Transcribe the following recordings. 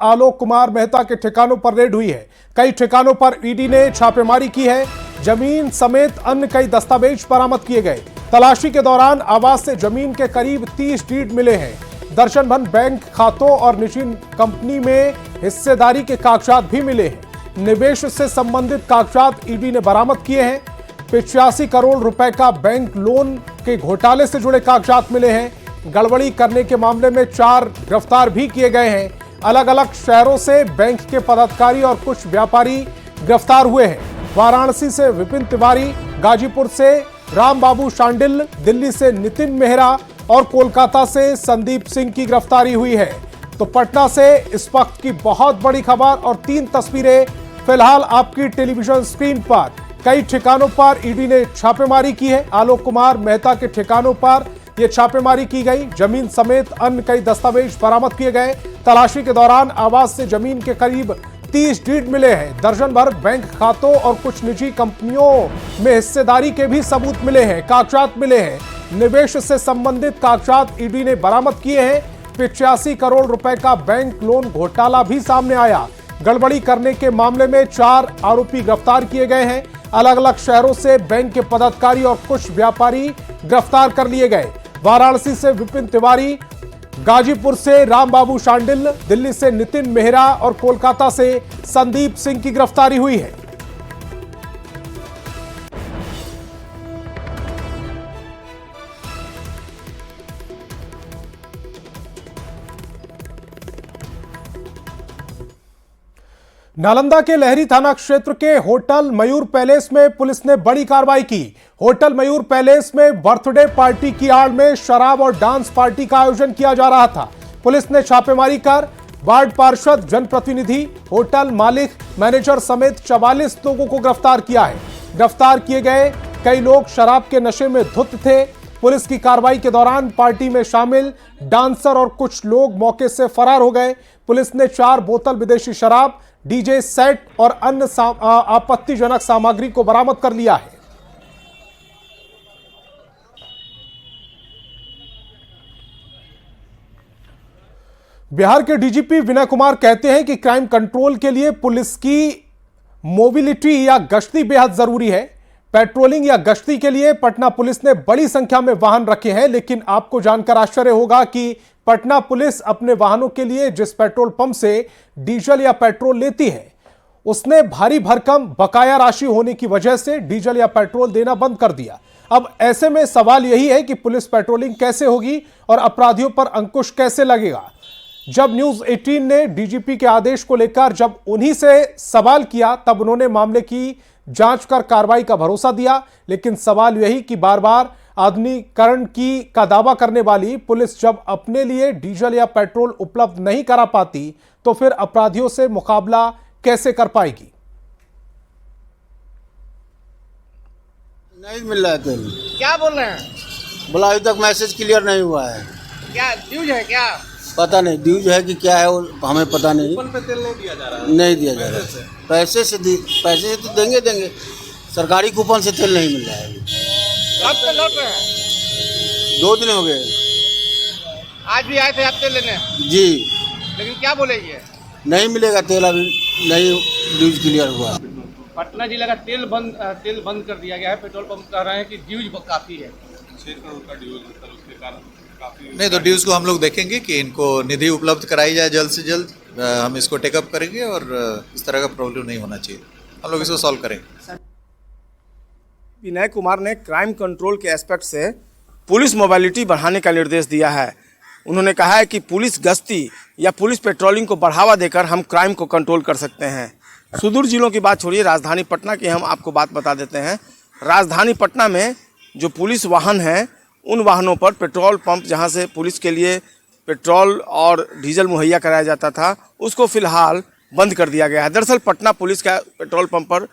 आलोक कुमार मेहता के ठिकानों पर रेड हुई है। कई ठिकानों पर ईडी ने छापेमारी की है। जमीन समेत अन्य कई दस्तावेज बरामद किए गए। तलाशी के दौरान आवास से जमीन के करीब 30 डीड मिले हैं। दर्जन भर बैंक खातों और निजी कंपनी में हिस्सेदारी के कागजात भी मिले हैं। निवेश से संबंधित कागजात ईडी ने बरामद किए हैं। 85 करोड़ रुपए का बैंक लोन के घोटाले से जुड़े कागजात मिले हैं। गड़बड़ी करने के मामले में 4 गिरफ्तार भी किए गए हैं। अलग अलग शहरों से बैंक के पदाधिकारी और कुछ व्यापारी गिरफ्तार हुए हैं। वाराणसी से विपिन तिवारी, गाजीपुर से राम बाबू शांडिल, दिल्ली से नितिन मेहरा और कोलकाता से संदीप सिंह की गिरफ्तारी हुई है। तो पटना से इस वक्त की बहुत बड़ी खबर और 3 तस्वीरें फिलहाल आपकी टेलीविजन स्क्रीन पर। कई ठिकानों पर ईडी ने छापेमारी की है। आलोक कुमार मेहता के ठिकानों पर यह छापेमारी की गई। जमीन समेत अन्य कई दस्तावेज बरामद किए गए। तलाशी के दौरान आवास से जमीन के करीब 30 डीड मिले हैं। दर्जन भर बैंक खातों और कुछ निजी कंपनियों में हिस्सेदारी के भी सबूत मिले हैं, कागजात मिले हैं। निवेश से संबंधित कागजात ईडी ने बरामद किए हैं। 85 करोड़ रुपए का बैंक लोन घोटाला भी सामने आया। गड़बड़ी करने के मामले में 4 आरोपी गिरफ्तार किए गए हैं। अलग अलग शहरों से बैंक के पदाधिकारी और कुछ व्यापारी गिरफ्तार कर लिए गए। वाराणसी से विपिन तिवारी, गाजीपुर से राम बाबू शांडिल, दिल्ली से नितिन मेहरा और कोलकाता से संदीप सिंह की गिरफ्तारी हुई है। नालंदा के लहरी थाना क्षेत्र के होटल मयूर पैलेस में पुलिस ने बड़ी कार्रवाई की। होटल मयूर पैलेस में बर्थडे पार्टी की आड़ में शराब और डांस पार्टी का आयोजन किया जा रहा था। पुलिस ने छापेमारी कर वार्ड पार्षद, जनप्रतिनिधि, होटल मालिक, मैनेजर समेत 44 लोगों को गिरफ्तार किया है। गिरफ्तार किए गए कई लोग शराब के नशे में धुत थे। पुलिस की कार्रवाई के दौरान पार्टी में शामिल डांसर और कुछ लोग मौके से फरार हो गए। पुलिस ने 4 बोतल विदेशी शराब, डीजे सेट और अन्य आपत्तिजनक सामग्री को बरामद कर लिया है। बिहार के डीजीपी विनय कुमार कहते हैं कि क्राइम कंट्रोल के लिए पुलिस की मोबिलिटी या गश्ती बेहद जरूरी है। पेट्रोलिंग या गश्ती के लिए पटना पुलिस ने बड़ी संख्या में वाहन रखे हैं, लेकिन आपको जानकर आश्चर्य होगा कि पटना पुलिस अपने वाहनों के लिए जिस पेट्रोल पंप से डीजल या पेट्रोल लेती है, उसने भारी भरकम बकाया राशि होने की वजह से डीजल या पेट्रोल देना बंद कर दिया। अब ऐसे में सवाल यही है कि पुलिस पेट्रोलिंग कैसे होगी और अपराधियों पर अंकुश कैसे लगेगा। जब न्यूज 18 ने डीजीपी के आदेश को लेकर जब उन्हीं से सवाल किया, तब उन्होंने मामले की जांच कर कार्रवाई का भरोसा दिया। लेकिन सवाल यही कि बार बार आधुनिकीकरण का दावा करने वाली पुलिस जब अपने लिए डीजल या पेट्रोल उपलब्ध नहीं करा पाती, तो फिर अपराधियों से मुकाबला कैसे कर पाएगी। नहीं मिल रहा है तेल। क्या बोल रहे हैं? बोला अभी तक मैसेज क्लियर नहीं हुआ है। क्या ड्यूज है क्या? पता नहीं ड्यूज है कि क्या है, वो हमें पता नहीं। कूपन पे तेल नहीं दिया जा रहा है? नहीं दिया जा रहा है। पैसे से तो देंगे। सरकारी कूपन से तेल नहीं मिल रहा है अभी। कब से लौट रहे हैं? 2 दिन हो गए। आज भी आए थे आप तेल लेने? जी। लेकिन क्या बोले ये? नहीं मिलेगा तेल, अभी नहीं ड्यूज क्लियर हुआ। पटना जिले का तेल बंद कर दिया गया है। पेट्रोल पंप कह रहे हैं कि ड्यूज काफी है। 6 करोड़ का ड्यूज है, उसके कारण काफी नहीं। तो ड्यूज को हम लोग देखेंगे कि इनको निधि उपलब्ध कराई जाए जल्द से जल्द। हम इसको टेकअप करेंगे और इस तरह का प्रॉब्लम नहीं होना चाहिए। हम लोग इसको सॉल्व करेंगे। विनय कुमार ने क्राइम कंट्रोल के एस्पेक्ट से पुलिस मोबिलिटी बढ़ाने का निर्देश दिया है। उन्होंने कहा है कि पुलिस गश्ती या पुलिस पेट्रोलिंग को बढ़ावा देकर हम क्राइम को कंट्रोल कर सकते हैं। सुदूर जिलों की बात छोड़िए, राजधानी पटना की हम आपको बात बता देते हैं। राजधानी पटना में जो पुलिस वाहन हैं, उन वाहनों पर पेट्रोल पंप जहां से पुलिस के लिए पेट्रोल और डीजल मुहैया कराया जाता था, उसको फिलहाल बंद कर दिया गया है। दरअसल पटना पुलिस का पेट्रोल पंप पर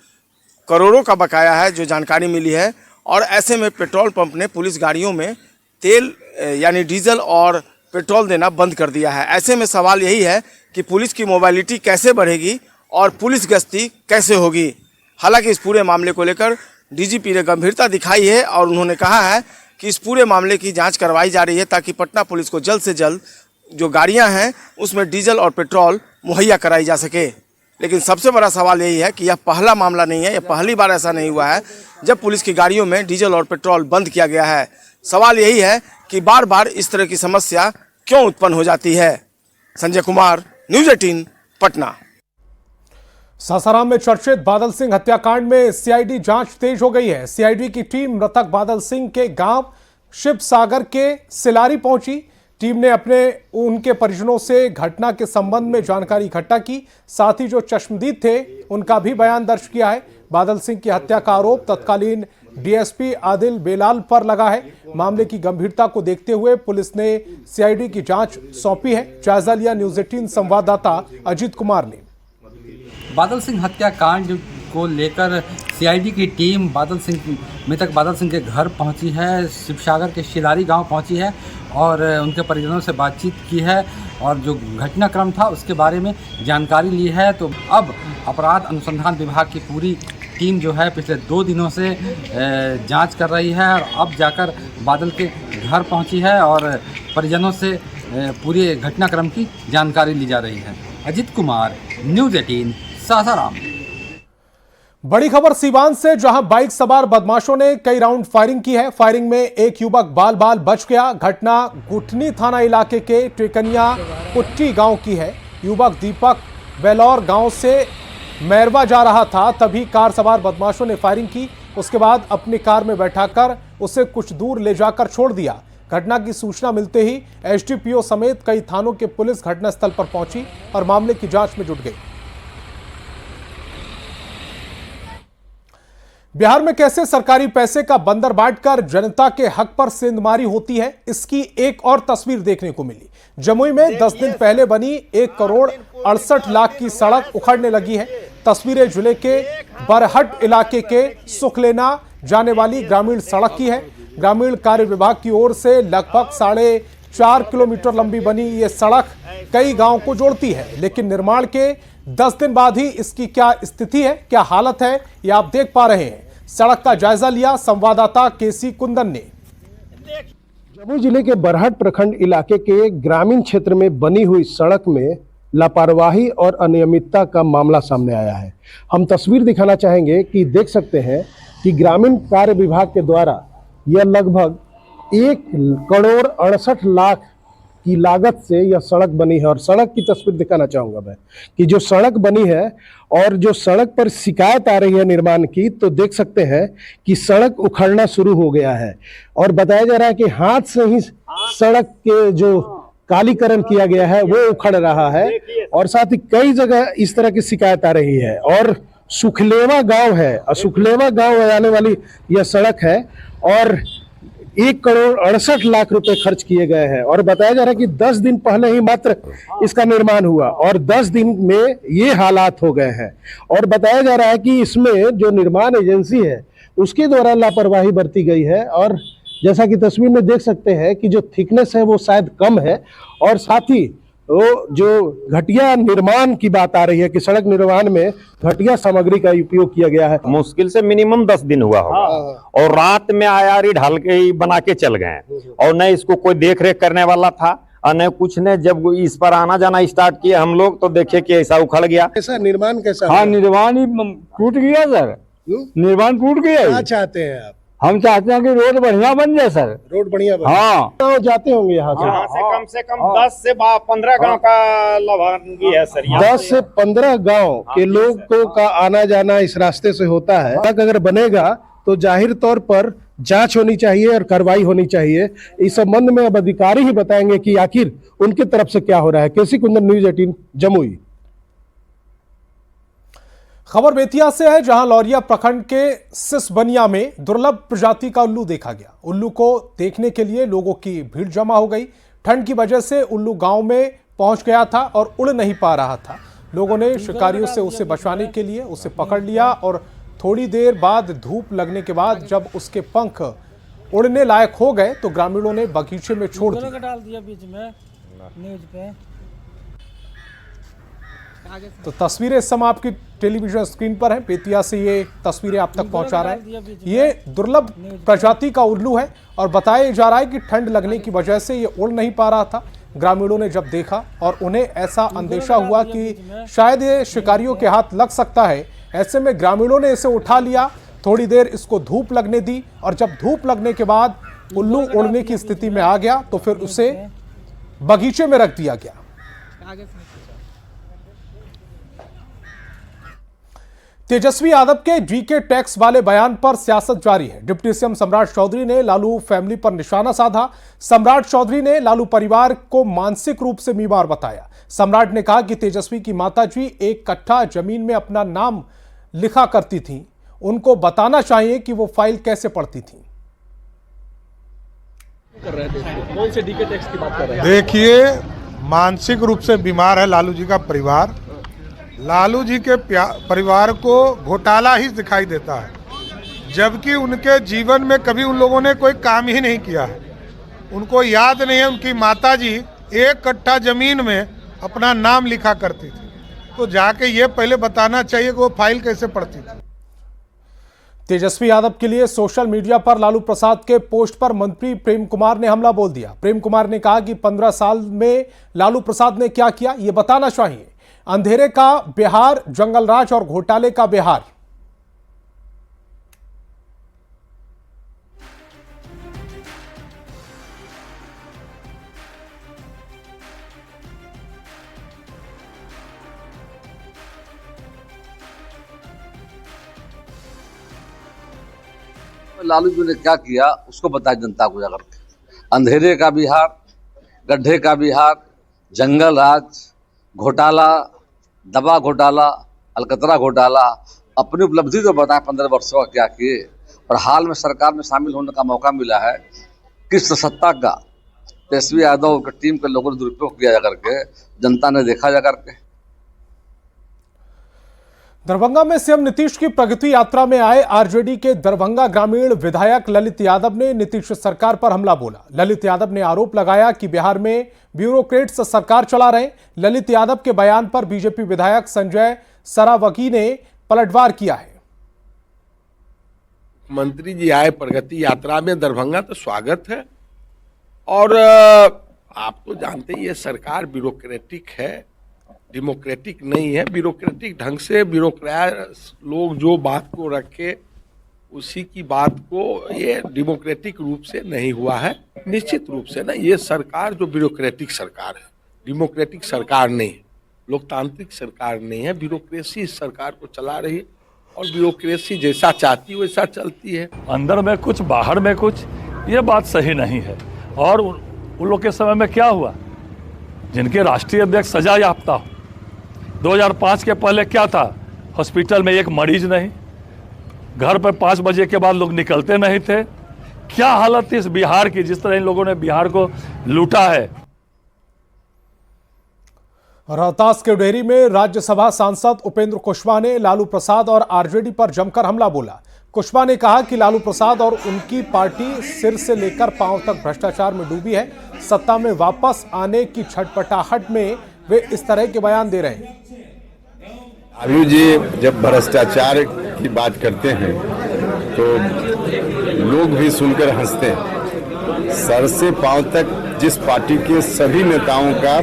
करोड़ों का बकाया है, जो जानकारी मिली है। और ऐसे में पेट्रोल पंप ने पुलिस गाड़ियों में तेल यानी डीजल और पेट्रोल देना बंद कर दिया है। ऐसे में सवाल यही है कि पुलिस की मोबिलिटी कैसे बढ़ेगी और पुलिस गश्ती कैसे होगी। हालांकि इस पूरे मामले को लेकर डीजीपी ने गंभीरता दिखाई है और उन्होंने कहा है कि इस पूरे मामले की जांच करवाई जा रही है ताकि पटना पुलिस को जल्द से जल्द जो गाड़ियां हैं उसमें डीजल और पेट्रोल मुहैया कराई जा सके। लेकिन सबसे बड़ा सवाल यही है कि यह पहला मामला नहीं है, यह पहली बार ऐसा नहीं हुआ है जब पुलिस की गाड़ियों में डीजल और पेट्रोल बंद किया गया है। सवाल यही है कि बार बार इस तरह की समस्या क्यों उत्पन्न हो जाती है। संजय कुमार, न्यूज़ 18, पटना। सासाराम में चर्चित बादल सिंह हत्याकांड में सीआईडी जांच तेज हो गई है। सीआईडी की टीम मृतक बादल सिंह के गांव शिव सागर के सिलारी पहुंची। टीम ने उनके परिजनों से घटना के संबंध में जानकारी इकट्ठा की, साथ ही जो चश्मदीद थे उनका भी बयान दर्ज किया है। बादल सिंह की हत्या का आरोप तत्कालीन डीएसपी आदिल बेलाल पर लगा है। मामले की गंभीरता को देखते हुए पुलिस ने सीआईडी की जांच सौंपी है। जायजा लिया न्यूज़ 18 संवाददाता अजीत कुमार ने। बादल सिंह हत्याकांड को लेकर सीआईडी की टीम मृतक बादल सिंह के घर पहुंची है, शिवसागर के शिलारी गांव पहुंची है और उनके परिजनों से बातचीत की है और जो घटनाक्रम था उसके बारे में जानकारी ली है। तो अब अपराध अनुसंधान विभाग की पूरी टीम जो है पिछले 2 दिनों से जांच कर रही है और अब जाकर बादल के घर पहुंची है और परिजनों से पूरे घटनाक्रम की जानकारी ली जा रही है। अजीत कुमार, न्यूज़ 18, सासाराम। बड़ी खबर सीवान से, जहां बाइक सवार बदमाशों ने कई राउंड फायरिंग की है। फायरिंग में एक युवक बाल बाल बच गया। घटना गुठनी थाना इलाके के टेकनिया कुट्टी गांव की है। युवक दीपक बेलौर गांव से मैरवा जा रहा था, तभी कार सवार बदमाशों ने फायरिंग की। उसके बाद अपनी कार में बैठाकर उसे कुछ दूर ले जाकर छोड़ दिया। घटना की सूचना मिलते ही एसडीपीओ समेत कई थानों के पुलिस घटनास्थल पर पहुंची और मामले की जांच में जुट गई। बिहार में कैसे सरकारी पैसे का बंदर बांटकर जनता के हक पर सेंधमारी होती है, इसकी एक और तस्वीर देखने को मिली। जमुई में 10 दिन पहले बनी 1 करोड़ 68 लाख की सड़क उखड़ने लगी है। तस्वीरें जिले के बरहट इलाके के सुखलेना जाने वाली ग्रामीण सड़क की है। ग्रामीण कार्य विभाग की ओर से लगभग 4.5 किलोमीटर लंबी बनी ये सड़क कई गांव को जोड़ती है, लेकिन निर्माण के 10 दिन बाद ही इसकी क्या स्थिति है, क्या हालत है, ये आप देख पा रहे हैं। सड़क का जायजा लिया संवाददाता केसी कुंदन ने। जमुई जिले के बरहट प्रखंड इलाके के ग्रामीण क्षेत्र में बनी हुई सड़क में लापरवाही और अनियमितता का मामला सामने आया है। हम तस्वीर दिखाना चाहेंगे कि देख सकते हैं कि ग्रामीण कार्य विभाग के द्वारा यह लगभग 1 करोड़ 68 लाख की लागत से यह सड़क बनी है। और सड़क की तस्वीर दिखाना चाहूँगा मैं कि जो सड़क बनी है और जो सड़क पर शिकायत आ रही है निर्माण की, तो देख सकते हैं कि सड़क उखड़ना शुरू हो गया है और बताया जा रहा है कि हाथ से ही सड़क के जो कालीकरण किया गया है वो उखड़ रहा है। और साथ ही कई जगह इस तरह की शिकायत आ रही है। और सुखलेवा गांव है, सुखलेवा गांव आने वाली यह सड़क है और 1 करोड़ 68 लाख रुपए खर्च किए गए हैं। और बताया जा रहा है कि 10 दिन पहले ही मात्र इसका निर्माण हुआ और 10 दिन में ये हालात हो गए हैं। और बताया जा रहा है कि इसमें जो निर्माण एजेंसी है उसके द्वारा लापरवाही बरती गई है। और जैसा कि तस्वीर में देख सकते हैं कि जो थिकनेस है वो शायद कम है और साथ ही वो जो घटिया निर्माण की बात आ रही है कि सड़क निर्माण में घटिया सामग्री का उपयोग किया गया है। मुश्किल से मिनिमम 10 दिन हुआ होगा और रात में आयारी ढाल के ही बना के चल गए और न इसको कोई देख रेख करने वाला था और न कुछ ने। जब इस पर आना जाना स्टार्ट किया हम लोग तो देखे कि ऐसा उखड़ गया। ऐसा निर्माण कैसा? हाँ, निर्माण ही टूट गया सर, निर्माण टूट गया। क्या चाहते हैं आप? हम चाहते हैं कि रोड बढ़िया बन जाए सर, रोड बढ़िया बने। हाँ, तो जाते होंगे यहाँ से कम 10 से 15 गांव का लाभान्वित है सर। 10 से 15 गांव के लोगों का आना जाना इस रास्ते से होता है। अगर बनेगा तो जाहिर तौर पर जांच होनी चाहिए और कार्रवाई होनी चाहिए। इस संबंध में अब अधिकारी ही बताएंगे कि आखिर उनकी तरफ से क्या हो रहा है। केसी कुंदन, न्यूज़ 18, जमुई। खबर बेतिया से है, जहां लौरिया प्रखंड के सिसबनिया में दुर्लभ प्रजाति का उल्लू देखा गया। उल्लू को देखने के लिए लोगों की भीड़ जमा हो गई। ठंड की वजह से उल्लू गांव में पहुंच गया था और उड़ नहीं पा रहा था। लोगों ने शिकारियों से उसे बचाने के लिए उसे पकड़ लिया और थोड़ी देर बाद धूप लगने के बाद जब उसके पंख उड़ने लायक हो गए तो ग्रामीणों ने बगीचे में छोड़ दिया। तो तस्वीरें इस समय आपकी टेलीविजन स्क्रीन पर हैं। बेतिया से ये तस्वीरें आप तक पहुंचा रहे हैं। ये दुर्लभ प्रजाति का उल्लू है और बताया जा रहा है कि ठंड लगने की वजह से ये उड़ नहीं पा रहा था। ग्रामीणों ने जब देखा और उन्हें ऐसा अंदेशा हुआ कि शायद ये शिकारियों के हाथ लग सकता है, ऐसे में ग्रामीणों ने इसे उठा लिया, थोड़ी देर इसको धूप लगने दी और जब धूप लगने के बाद उल्लू उड़ने की स्थिति में आ गया तो फिर उसे बगीचे में रख दिया गया। तेजस्वी यादव के जीके टैक्स वाले बयान पर सियासत जारी है। डिप्टी सीएम सम्राट चौधरी ने लालू फैमिली पर निशाना साधा। सम्राट चौधरी ने लालू परिवार को मानसिक रूप से बीमार बताया। सम्राट ने कहा कि तेजस्वी की माताजी 1 कट्ठा जमीन में अपना नाम लिखा करती थीं, उनको बताना चाहिए कि वो फाइल कैसे पढ़ती थीं। कौन से डीके टैक्स की बात कर रहे हैं? देखिए, मानसिक रूप से बीमार है लालू जी का परिवार। लालू जी के परिवार को घोटाला ही दिखाई देता है, जबकि उनके जीवन में कभी उन लोगों ने कोई काम ही नहीं किया है। उनको याद नहीं है उनकी माताजी 1 कट्ठा जमीन में अपना नाम लिखा करती थी, तो जाके ये पहले बताना चाहिए कि वो फाइल कैसे पढ़ती थी। तेजस्वी यादव के लिए सोशल मीडिया पर लालू प्रसाद के पोस्ट पर मंत्री प्रेम कुमार ने हमला बोल दिया। प्रेम कुमार ने कहा कि 15 साल में लालू प्रसाद ने क्या किया ये बताना चाहिए। अंधेरे का बिहार, जंगलराज और घोटाले का बिहार। लालू जी ने क्या किया उसको बताए जनता को जाकर के। अंधेरे का बिहार, गड्ढे का बिहार, जंगल राज, घोटाला, दवा घोटाला, अलकतरा घोटाला, अपनी उपलब्धि तो बताएं 15 वर्षों का क्या किए। और हाल में सरकार में शामिल होने का मौका मिला है, किस सत्ता का तेजस्वी यादव की टीम के लोगों ने दुरुपयोग किया जाकर के, जनता ने देखा जाकर के। दरभंगा में सीएम नीतीश की प्रगति यात्रा में आए आरजेडी के दरभंगा ग्रामीण विधायक ललित यादव ने नीतीश सरकार पर हमला बोला। ललित यादव ने आरोप लगाया कि बिहार में ब्यूरोक्रेट्स सरकार चला रहे। ललित यादव के बयान पर बीजेपी विधायक संजय सरावगी ने पलटवार किया है। मंत्री जी आए प्रगति यात्रा में दरभंगा, तो स्वागत है। और आप तो जानते हैं ये सरकार ब्यूरोक्रेटिक है, डेमोक्रेटिक नहीं है। ब्यूरोक्रेटिक ढंग से ब्यूरोक्रेट लोग जो बात को रखे उसी की बात को, ये डेमोक्रेटिक रूप से नहीं हुआ है। निश्चित रूप से ना, ये सरकार जो ब्यूरोक्रेटिक सरकार है, डेमोक्रेटिक सरकार नहीं है, लोकतांत्रिक सरकार नहीं है। ब्यूरोक्रेसी इस सरकार को चला रही है और ब्यूरोक्रेसी जैसा चाहती है वैसा चलती है। अंदर में कुछ बाहर में कुछ, ये बात सही नहीं है। और उन लोग के समय में क्या हुआ, जिनके राष्ट्रीय अध्यक्ष सजा याफ्ता हो, 2005 के पहले क्या था, हॉस्पिटल में एक मरीज नहीं, घर पर 5 बजे के बाद लोग निकलते नहीं थे। क्या हालत थी इस बिहार की, जिस तरह इन लोगों ने बिहार को लूटा है। रोहतास के डेहरी में राज्यसभा सांसद उपेंद्र कुशवाहा ने लालू प्रसाद और आरजेडी पर जमकर हमला बोला। कुशवाहा ने कहा कि लालू प्रसाद और उनकी पार्टी सिर से लेकर पांव तक भ्रष्टाचार में डूबी है। सत्ता में वापस आने की छटपटाहट में वे इस तरह के बयान दे रहे हैं। लालू जी जब भ्रष्टाचार की बात करते हैं तो लोग भी सुनकर हंसते हैं। सर से पांव तक जिस पार्टी के सभी नेताओं का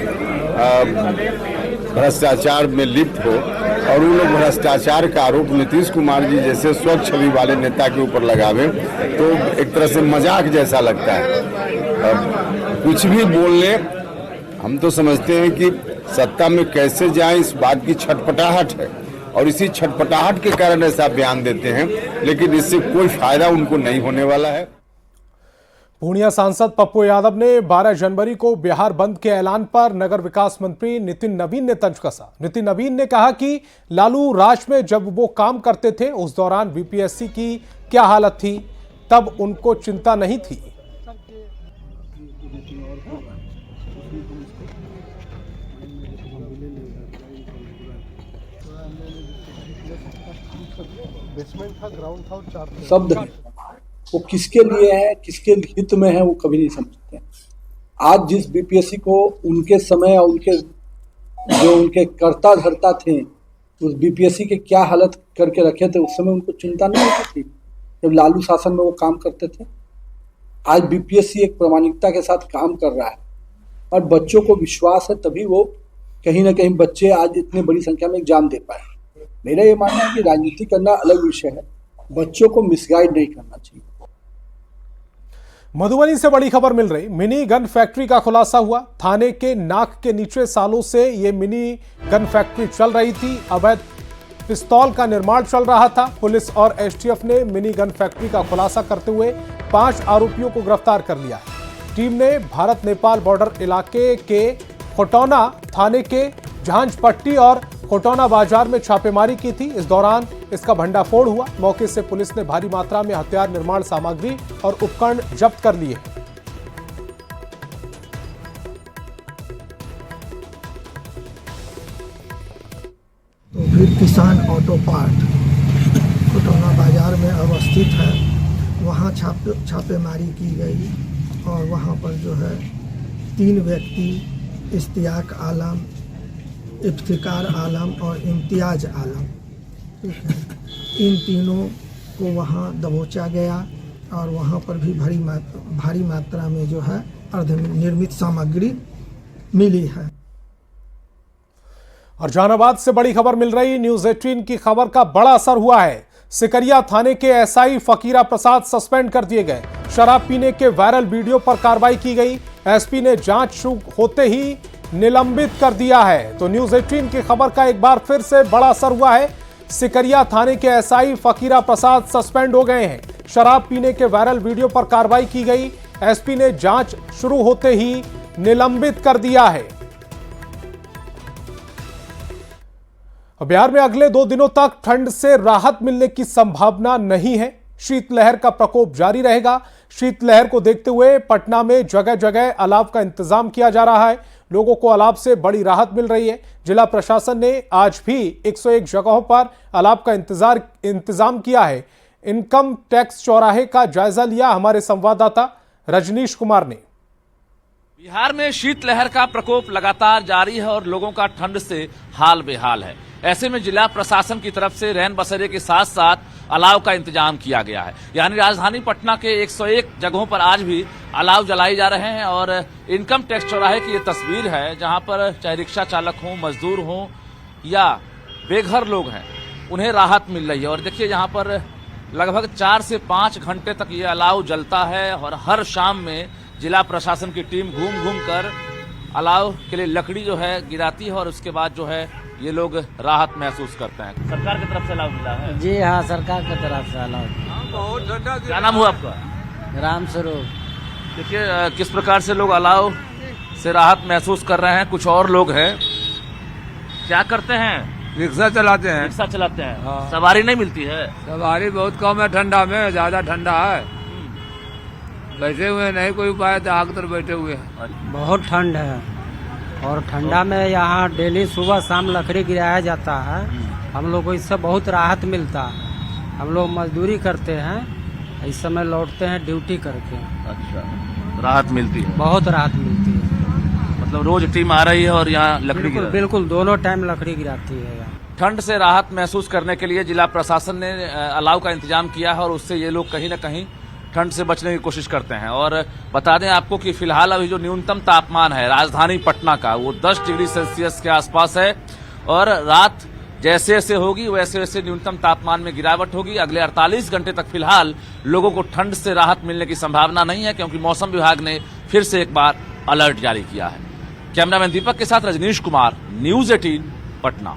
भ्रष्टाचार में लिप्त हो और उन लोग भ्रष्टाचार का आरोप नीतीश कुमार जी जैसे स्वच्छ छवि वाले नेता के ऊपर लगावे तो एक तरह से मजाक जैसा लगता है। कुछ भी बोल ले, हम तो समझते हैं कि सत्ता में कैसे जाएं इस बात की छटपटाहट है और इसी छटपटाहट के कारण ऐसा बयान देते हैं, लेकिन इससे कोई फायदा उनको नहीं होने वाला है। पूर्णिया सांसद पप्पू यादव ने 12 जनवरी को बिहार बंद के ऐलान पर नगर विकास मंत्री नितिन नवीन ने तंज कसा। नितिन नवीन ने कहा कि लालू राज में जब वो काम करते थे उस दौरान बीपीएससी की क्या हालत थी, तब उनको चिंता नहीं थी। शब्द वो किसके लिए है, किसके हित में है, वो कभी नहीं समझते। आज जिस बीपीएससी को उनके समय और उनके जो उनके कर्ता धर्ता थे उस बीपीएससी के क्या हालत करके रखे थे, उस समय उनको चिंता नहीं होती थी जब लालू शासन में वो काम करते थे। आज बीपीएससी एक प्रामाणिकता के साथ काम कर रहा है और बच्चों को विश्वास है, तभी वो कहीं ना कहीं बच्चे आज इतनी बड़ी संख्या में एग्जाम दे पाए। मेरा ये मानना है कि राजनीति करना अलग विषय है, बच्चों को मिसगाइड नहीं करना चाहिए। मधुबनी से बड़ी खबर मिल रही, मिनी गन फैक्ट्री का खुलासा हुआ। थाने के नाक के नीचे सालों से ये मिनी गन फैक्ट्री चल रही थी। अवैध पिस्तौल का निर्माण चल रहा था। पुलिस और एसटीएफ ने मिनी गन फैक्ट्री का खुलासा करते हुए 5 आरोपियों को गिरफ्तार कर लिया। टीम ने भारत नेपाल बॉर्डर इलाके के खोटौना थाने के झांझपट्टी और खोटौना बाजार में छापेमारी की थी। इस दौरान इसका भंडाफोड़ हुआ। मौके से पुलिस ने भारी मात्रा में हथियार निर्माण सामग्री और उपकरण जब्त कर लिए। तो फिर किसान ऑटो पार्ट खोटौना बाजार में अवस्थित है, वहाँ छापेमारी की गई और वहाँ पर जो है 3 व्यक्ति इश्तियाक आलम, इफ्तिकार आलम और इम्तियाज आलम, ठीक है, इन तीनों को वहाँ दबोचा गया और वहाँ पर भी भारी मात्रा में जो है अर्धनिर्मित सामग्री मिली है। और जहानाबाद से बड़ी खबर मिल रही, न्यूज 18 की खबर का बड़ा असर हुआ है। सिकरिया थाने के एसआई फकीरा प्रसाद सस्पेंड कर दिए गए। शराब पीने के वायरल वीडियो पर कार्रवाई की गई। एसपी ने जांच शुरू होते ही निलंबित कर दिया है। तो न्यूज 18 की खबर का एक बार फिर से बड़ा असर हुआ है। सिकरिया थाने के एसआई फकीरा प्रसाद सस्पेंड हो गए हैं। शराब पीने के वायरल वीडियो पर कार्रवाई की गई। एसपी ने जांच शुरू होते ही निलंबित कर दिया है। बिहार में अगले 2 दिनों तक ठंड से राहत मिलने की संभावना नहीं है। शीतलहर का प्रकोप जारी रहेगा। शीतलहर को देखते हुए पटना में जगह जगह अलाव का इंतजाम किया जा रहा है। लोगों को अलाव से बड़ी राहत मिल रही है। जिला प्रशासन ने आज भी 101 जगहों पर अलाव का इंतजाम किया है। इनकम टैक्स चौराहे का जायजा लिया हमारे संवाददाता रजनीश कुमार ने। बिहार में शीतलहर का प्रकोप लगातार जारी है और लोगों का ठंड से हाल बेहाल है। ऐसे में जिला प्रशासन की तरफ से रैन बसेरे के साथ साथ अलाव का इंतजाम किया गया है। यानी राजधानी पटना के 101 जगहों पर आज भी अलाव जलाए जा रहे हैं। और इनकम टैक्स चौराहे की ये तस्वीर है, जहां पर चाहे रिक्शा चालक हों, मजदूर हों या बेघर लोग हैं, उन्हें राहत मिल रही है। और देखिए यहाँ पर लगभग 4 से 5 घंटे तक ये अलाव जलता है और हर शाम में जिला प्रशासन की टीम घूम घूम कर अलाव के लिए लकड़ी जो है गिराती है और उसके बाद जो है ये लोग राहत महसूस करते हैं। सरकार की तरफ से अलाव मिला है? जी हाँ, सरकार की तरफ से अलाव। क्या नाम हुआ आपका? राम स्वरूप। देखिए किस प्रकार से लोग अलाव से राहत महसूस कर रहे हैं। कुछ और लोग हैं, क्या करते हैं? रिक्शा चलाते हैं। रिक्शा चलाते हैं। हाँ। सवारी नहीं मिलती है? सवारी बहुत कम है, ठंडा में ज्यादा ठंडा है। बैठे हुए नहीं कोई उपाय, आग तर बैठे हुए हैं। बहुत ठंड है और ठंडा में यहाँ डेली सुबह शाम लकड़ी गिराया जाता है। हम लोग को इससे बहुत राहत मिलता है। हम लोग मजदूरी करते हैं, इस समय लौटते हैं ड्यूटी करके। अच्छा, राहत मिलती है? बहुत राहत मिलती है। मतलब रोज टीम आ रही है और यहाँ लकड़ी बिल्कुल, बिल्कुल दोनों टाइम लकड़ी गिराती है। ठंड से राहत महसूस करने के लिए जिला प्रशासन ने अलाव का इंतजाम किया है और उससे ये लोग कहीं न कहीं ठंड से बचने की कोशिश करते हैं। और बता दें आपको कि फिलहाल अभी जो न्यूनतम तापमान है राजधानी पटना का, वो 10 डिग्री सेल्सियस के आसपास है। और रात जैसे जैसे होगी वैसे वैसे न्यूनतम तापमान में गिरावट होगी। अगले 48 घंटे तक फिलहाल लोगों को ठंड से राहत मिलने की संभावना नहीं है, क्योंकि मौसम विभाग ने फिर से एक बार अलर्ट जारी किया है। कैमरामैन दीपक के साथ रजनीश कुमार, न्यूज 18 पटना।